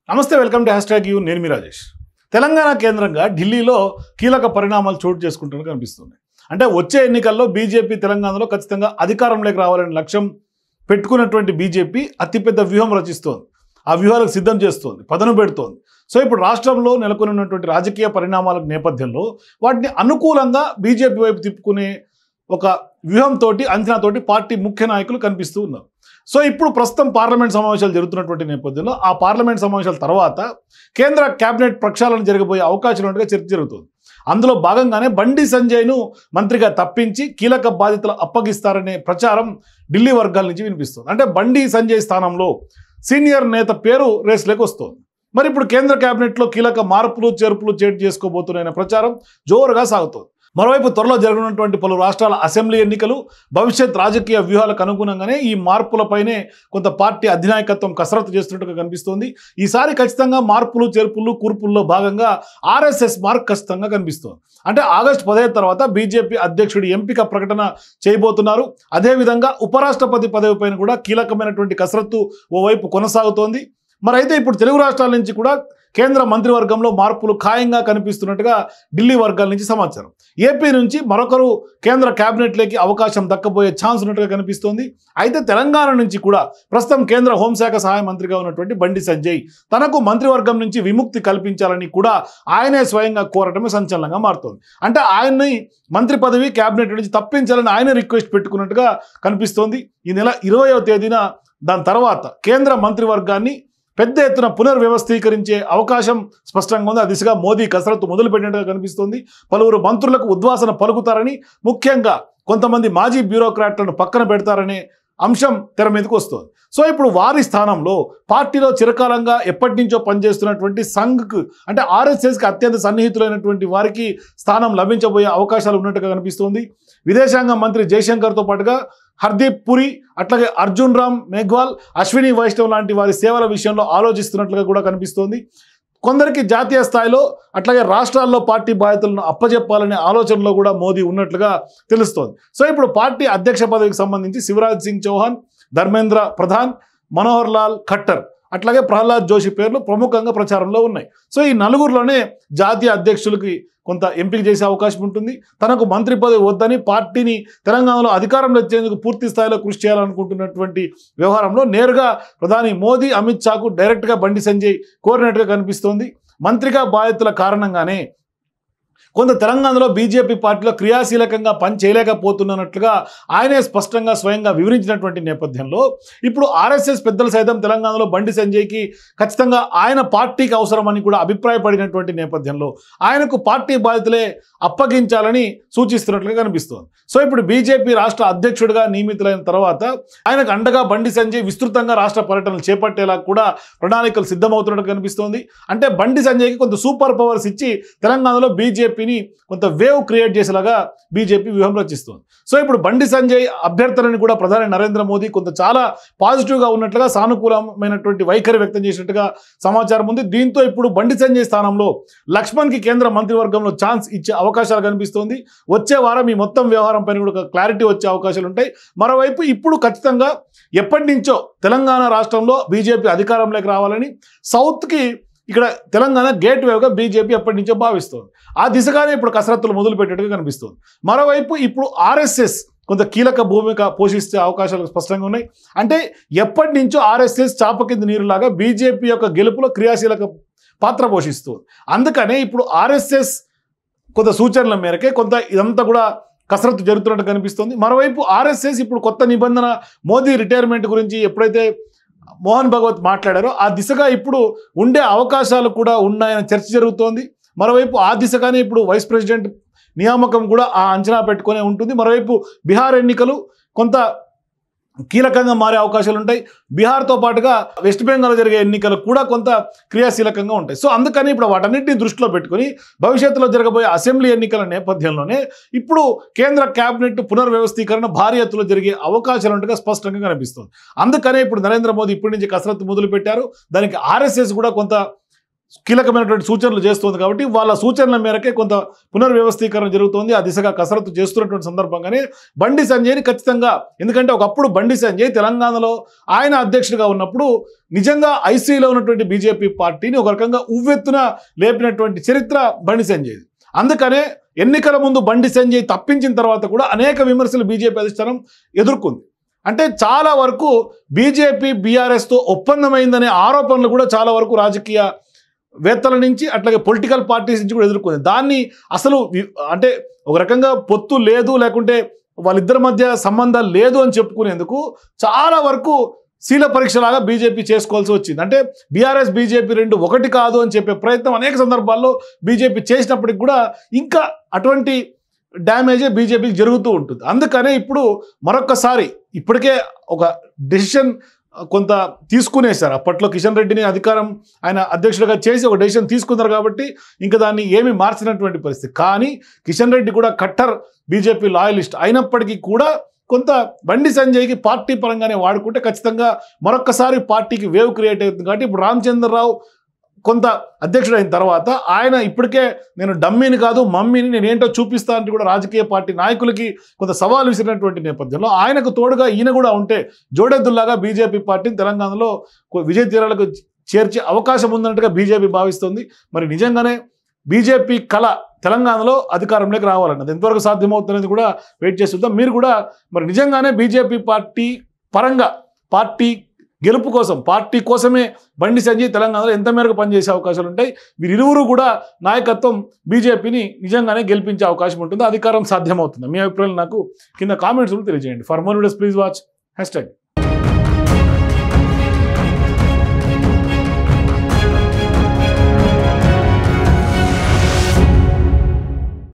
నమస్తే welcome to #you నేను మీ రాజేష్. తెలంగాణ కేంద్రంగా ఢిల్లీలో కీలక పరిణామాలు చోటు చేసుకుంటున్నట్టు కనిపిస్తుంది. అంటే వచ్చే ఎన్నికల్లో బీజేపీ తెలంగాణలో ఖచ్చితంగా అధికారంలోకి రావాలనే లక్ష్యం పెట్టుకున్నటువంటి బీజేపీ అతిపెద్ద వ్యూహం రచిస్తోంది. ఆ వ్యూహాలకు సిద్ధం చేస్తోంది, పదను పెడుతోంది. సో ఇప్పుడు రాష్ట్రంలో నెలకొని ఉన్నటువంటి రాజకీయ పరిణామాల నేపథ్యంలో వాటిని అనుకూలంగా బీజేపీ వైపు తిప్పుకునే ఒక వ్యూహంతో అంచనాతోటి పార్టీ ముఖ్య నాయకులు కనిపిస్తూ ఉన్నారు. సో ఇప్పుడు ప్రస్తుతం పార్లమెంట్ సమావేశాలు జరుగుతున్నటువంటి నేపథ్యంలో ఆ పార్లమెంట్ సమావేశాల తర్వాత కేంద్ర కేబినెట్ ప్రక్షాళన జరగబోయే అవకాశం ఉన్నట్టుగా చర్చ జరుగుతుంది. అందులో భాగంగానే బండి సంజయ్ను మంత్రిగా తప్పించి కీలక బాధ్యతలు అప్పగిస్తారనే ప్రచారం ఢిల్లీ వర్గాల నుంచి వినిపిస్తుంది. అంటే బండి సంజయ్ స్థానంలో సీనియర్ నేత పేరు రేస్లోకి వస్తుంది. మరి ఇప్పుడు కేంద్ర కేబినెట్లో కీలక మార్పులు చేర్పులు చేసుకోబోతున్న ప్రచారం జోరుగా సాగుతోంది. మరోవైపు త్వరలో జరగనున్నటువంటి పలు రాష్ట్రాల అసెంబ్లీ ఎన్నికలు భవిష్యత్ రాజకీయ వ్యూహాలకు అనుగుణంగానే ఈ మార్పులపైనే కొంత పార్టీ అధినాయకత్వం కసరత్తు చేస్తున్నట్టుగా కనిపిస్తోంది. ఈసారి ఖచ్చితంగా మార్పులు చేర్పులు కూర్పుల్లో భాగంగా ఆర్ఎస్ఎస్ మార్క్ ఖచ్చితంగా కనిపిస్తోంది. అంటే ఆగస్టు 15 తర్వాత బీజేపీ అధ్యక్షుడి ఎంపిక ప్రకటన చేయబోతున్నారు. అదేవిధంగా ఉపరాష్ట్రపతి పదవి పైన కూడా కీలకమైనటువంటి కసరత్తు ఓవైపు కొనసాగుతోంది. మరి అయితే ఇప్పుడు తెలుగు రాష్ట్రాల నుంచి కూడా కేంద్ర మంత్రివర్గంలో మార్పులు ఖాయంగా కనిపిస్తున్నట్టుగా ఢిల్లీ వర్గాల నుంచి సమాచారం. ఏపీ నుంచి మరొకరు కేంద్ర కేబినెట్లోకి అవకాశం దక్కబోయే ఛాన్స్ ఉన్నట్టుగా కనిపిస్తోంది. అయితే తెలంగాణ నుంచి కూడా ప్రస్తుతం కేంద్ర హోంశాఖ సహాయ మంత్రిగా ఉన్నటువంటి బండి సంజయ్ తనకు మంత్రివర్గం నుంచి విముక్తి కల్పించాలని కూడా ఆయనే స్వయంగా కోరటమే సంచలనంగా మారుతోంది. అంటే ఆయన్ని మంత్రి పదవి కేబినెట్ నుంచి తప్పించాలని ఆయన రిక్వెస్ట్ పెట్టుకున్నట్టుగా కనిపిస్తోంది. ఈ నెల 20వ తేదీన దాని తర్వాత కేంద్ర మంత్రివర్గాన్ని పెద్ద ఎత్తున పునర్వ్యవస్థీకరించే అవకాశం స్పష్టంగా ఉంది. ఆ దిశగా మోదీ కసరత్తు మొదలుపెట్టినట్టుగా కనిపిస్తోంది. పలువురు మంత్రులకు ఉద్వాసన పలుకుతారని, ముఖ్యంగా కొంతమంది మాజీ బ్యూరోక్రాట్లను పక్కన పెడతారనే అంశం తెర మీదకి వస్తుంది. సో ఇప్పుడు వారి స్థానంలో పార్టీలో చిరకాలంగా ఎప్పటి నుంచో పనిచేస్తున్నటువంటి సంఘ్కు అంటే ఆర్ఎస్ఎస్కి అత్యంత సన్నిహితులైనటువంటి వారికి స్థానం లభించబోయే అవకాశాలు ఉన్నట్టుగా కనిపిస్తోంది. విదేశాంగ మంత్రి జయశంకర్తో పాటుగా హర్దీప్ పురి, అట్లాగే అర్జున్ రామ్ మేఘ్వాల్, అశ్విని వైష్ణవ్ లాంటి వారి సేవల విషయంలో ఆలోచిస్తున్నట్లుగా కూడా కనిపిస్తోంది. కొందరికి జాతీయ స్థాయిలో అట్లాగే రాష్ట్రాల్లో పార్టీ బాధ్యతలను అప్పజెప్పాలనే ఆలోచనలో కూడా మోదీ ఉన్నట్లుగా తెలుస్తోంది. సో ఇప్పుడు పార్టీ అధ్యక్ష పదవికి సంబంధించి శివరాజ్ సింగ్ చౌహాన్, ధర్మేంద్ర ప్రధాన్, మనోహర్ లాల్ ఖట్టర్, అట్లాగే ప్రహ్లాద్ జోషి పేర్లు ప్రముఖంగా ప్రచారంలో ఉన్నాయి. సో ఈ నలుగురిలోనే జాతీయ అధ్యక్షులకి కొంత ఎంపిక చేసే అవకాశం ఉంటుంది. తనకు మంత్రి పదవి వద్దని పార్టీని తెలంగాణలో అధికారంలో వచ్చేందుకు పూర్తి స్థాయిలో కృషి చేయాలనుకుంటున్నటువంటి వ్యవహారంలో నేరుగా ప్రధాని మోదీ, అమిత్ షాకు డైరెక్ట్గా బండి సంజయ్ కోరినట్టుగా కనిపిస్తోంది. మంత్రిగా బాధ్యతల కారణంగానే కొంత తెలంగాణలో బీజేపీ పార్టీలో క్రియాశీలకంగా పని చేయలేకపోతున్నట్లుగా ఆయనే స్పష్టంగా స్వయంగా వివరించినటువంటి నేపథ్యంలో ఇప్పుడు ఆర్ఎస్ఎస్ పెద్దలు సైతం తెలంగాణలో బండి సంజయ్కి ఖచ్చితంగా ఆయన పార్టీకి అవసరమని కూడా అభిప్రాయపడినటువంటి నేపథ్యంలో ఆయనకు పార్టీ బాధ్యతలే అప్పగించాలని సూచిస్తున్నట్లుగా కనిపిస్తోంది. సో ఇప్పుడు బీజేపీ రాష్ట్ర అధ్యక్షుడిగా నియమితులైన తర్వాత ఆయనకు అండగా బండి సంజయ్ విస్తృతంగా రాష్ట్ర పర్యటనలు చేపట్టేలా కూడా ప్రణాళికలు సిద్ధమవుతున్నట్టు కనిపిస్తోంది. అంటే బండి సంజయ్కి కొంత సూపర్ పవర్స్ ఇచ్చి తెలంగాణలో బీజేపీని కొంత వేవ్ క్రియేట్ చేసేలాగా బీజేపీ వ్యూహం రచిస్తోంది. సో ఇప్పుడు బండి సంజయ్ అభ్యర్థనని కూడా ప్రధాని నరేంద్ర మోదీ కొంత చాలా పాజిటివ్గా ఉన్నట్లుగా, సానుకూలమైనటువంటి వైఖరి వ్యక్తం చేసినట్టుగా సమాచారం ఉంది. దీంతో ఇప్పుడు బండి సంజయ్ స్థానంలో లక్ష్మణ్కి కేంద్ర మంత్రివర్గంలో ఛాన్స్ ఇచ్చే అవకాశాలు కనిపిస్తోంది. వచ్చే వారం ఈ మొత్తం వ్యవహారం పైన కూడా క్లారిటీ వచ్చే అవకాశాలు ఉంటాయి. మరోవైపు ఇప్పుడు ఖచ్చితంగా ఎప్పటి నుంచో తెలంగాణ రాష్ట్రంలో బీజేపీ అధికారంలోకి రావాలని సౌత్కి ఇక్కడ తెలంగాణ గేట్ వేవ్గా బీజేపీ ఎప్పటి నుంచో భావిస్తోంది. ఆ దిశగానే ఇప్పుడు కసరత్తులు మొదలుపెట్టేట్టుగా కనిపిస్తుంది. మరోవైపు ఇప్పుడు ఆర్ఎస్ఎస్ కొంత కీలక భూమిక పోషించే అవకాశాలు స్పష్టంగా ఉన్నాయి. అంటే ఎప్పటి నుంచో ఆర్ఎస్ఎస్ చాప కింద నీరులాగా బీజేపీ యొక్క గెలుపులో క్రియాశీలక పాత్ర పోషిస్తుంది. అందుకనే ఇప్పుడు ఆర్ఎస్ఎస్ కొంత సూచనల మేరకే కొంత ఇదంతా కూడా కసరత్తు జరుగుతున్నట్టు కనిపిస్తుంది. మరోవైపు ఆర్ఎస్ఎస్ ఇప్పుడు కొత్త నిబంధన మోదీ రిటైర్మెంట్ గురించి ఎప్పుడైతే మోహన్ భగవత్ మాట్లాడారో ఆ దిశగా ఇప్పుడు ఉండే అవకాశాలు కూడా ఉన్నాయని చర్చ జరుగుతోంది. మరోవైపు ఆ దిశగానే ఇప్పుడు వైస్ ప్రెసిడెంట్ నియామకం కూడా ఆ అంచనా పెట్టుకునే ఉంటుంది. మరోవైపు బీహార్ ఎన్నికలు కొంత కీలకంగా మారే అవకాశాలు ఉంటాయి. బీహార్తో పాటుగా వెస్ట్ బెంగాల్ జరిగే ఎన్నికలు కూడా కొంత క్రియాశీలకంగా ఉంటాయి. సో అందుకని ఇప్పుడు వాటన్నిటిని దృష్టిలో పెట్టుకుని భవిష్యత్తులో జరగబోయే అసెంబ్లీ ఎన్నికల నేపథ్యంలోనే ఇప్పుడు కేంద్ర కేబినెట్ పునర్వ్యవస్థీకరణ భారీ ఎత్తులో జరిగే అవకాశాలు ఉంటగా స్పష్టంగా కనిపిస్తుంది. అందుకనే ఇప్పుడు నరేంద్ర మోదీ ఇప్పటి నుంచి కసరత్తు మొదలుపెట్టారు. దానికి ఆర్ఎస్ఎస్ కూడా కొంత కీలకమైనటువంటి సూచనలు చేస్తుంది కాబట్టి వాళ్ళ సూచనల మేరకే కొంత పునర్వ్యవస్థీకరణ జరుగుతోంది. ఆ దిశగా కసరత్తు చేస్తున్నటువంటి సందర్భంగానే బండి సంజయ్ని ఖచ్చితంగా, ఎందుకంటే ఒకప్పుడు బండి సంజయ్ తెలంగాణలో ఆయన అధ్యక్షుడిగా ఉన్నప్పుడు నిజంగా ఐసీలో ఉన్నటువంటి బీజేపీ పార్టీని ఒక రకంగా ఉవ్వెత్తున లేపినటువంటి చరిత్ర బండి సంజయ్ది. అందుకనే ఎన్నికల ముందు బండి సంజయ్ తప్పించిన తర్వాత కూడా అనేక విమర్శలు బీజేపీ అధిష్టానం ఎదుర్కొంది. అంటే చాలా వరకు బీజేపీ బీఆర్ఎస్తో ఒప్పందమైందనే ఆరోపణలు కూడా చాలా వరకు రాజకీయ వేత్తల నుంచి అట్లాగే పొలిటికల్ పార్టీస్ నుంచి కూడా ఎదుర్కొంది. దాన్ని అసలు అంటే ఒక రకంగా పొత్తు లేదు, లేకుంటే వాళ్ళిద్దరి మధ్య సంబంధాలు లేదు అని చెప్పుకునేందుకు చాలా వరకు శీల పరీక్షలాగా బీజేపీ చేసుకోవాల్సి వచ్చింది. అంటే బీఆర్ఎస్ బీజేపీ రెండు ఒకటి కాదు అని చెప్పే ప్రయత్నం అనేక సందర్భాల్లో బీజేపీ చేసినప్పటికి కూడా ఇంకా అటువంటి డ్యామేజే బీజేపీకి జరుగుతూ ఉంటుంది. అందుకనే ఇప్పుడు మరొక్కసారి ఇప్పటికే ఒక డెసిషన్ కొంత తీసుకునేశారు. అప్పట్లో కిషన్ రెడ్డిని ఆయన అధ్యక్షుడిగా చేసి ఒక డెసిషన్ తీసుకున్నారు కాబట్టి ఇంకా దాన్ని ఏమీ మార్చినటువంటి పరిస్థితి. కానీ కిషన్ రెడ్డి కూడా కట్టర్ బీజేపీ లాయలిస్ట్ అయినప్పటికీ కూడా కొంత బండి సంజయ్కి పార్టీ పరంగానే వాడుకుంటే ఖచ్చితంగా మరొక్కసారి పార్టీకి వేవ్ క్రియేట్ అవుతుంది. కాబట్టి ఇప్పుడు రామచంద్రరావు కొంత అధ్యక్షుడైన తర్వాత ఆయన ఇప్పటికే నేను డమ్మీని కాదు మమ్మీని, నేను ఏంటో చూపిస్తానంటే కూడా రాజకీయ పార్టీ నాయకులకి కొంత సవాల్ విసిరినటువంటి నేపథ్యంలో ఆయనకు తోడుగా ఈయన కూడా ఉంటే జోడెద్దుల్లాగా బీజేపీ పార్టీని తెలంగాణలో విజయ తీరాలకు చేర్చే అవకాశం ఉందన్నట్టుగా బీజేపీ భావిస్తుంది. మరి నిజంగానే బీజేపీ కళ తెలంగాణలో అధికారంలోకి రావాలన్నది ఎంతవరకు సాధ్యమవుతున్నది కూడా వెయిట్ చేసి చూద్దాం. మీరు కూడా మరి నిజంగానే బీజేపీ పార్టీ పరంగా పార్టీ గెలుపు కోసం, పార్టీ కోసమే బండి సంజయ్ తెలంగాణలో ఎంత మేరకు పనిచేసే అవకాశాలు ఉంటాయి, వీరిరువురు కూడా నాయకత్వం బీజేపీని నిజంగానే గెలిపించే అవకాశం ఉంటుంది, అధికారం సాధ్యమవుతుంది. మీ అభిప్రాయాలు నాకు కింద కామెంట్స్లో తెలియజేయండి. For more videos please watch #.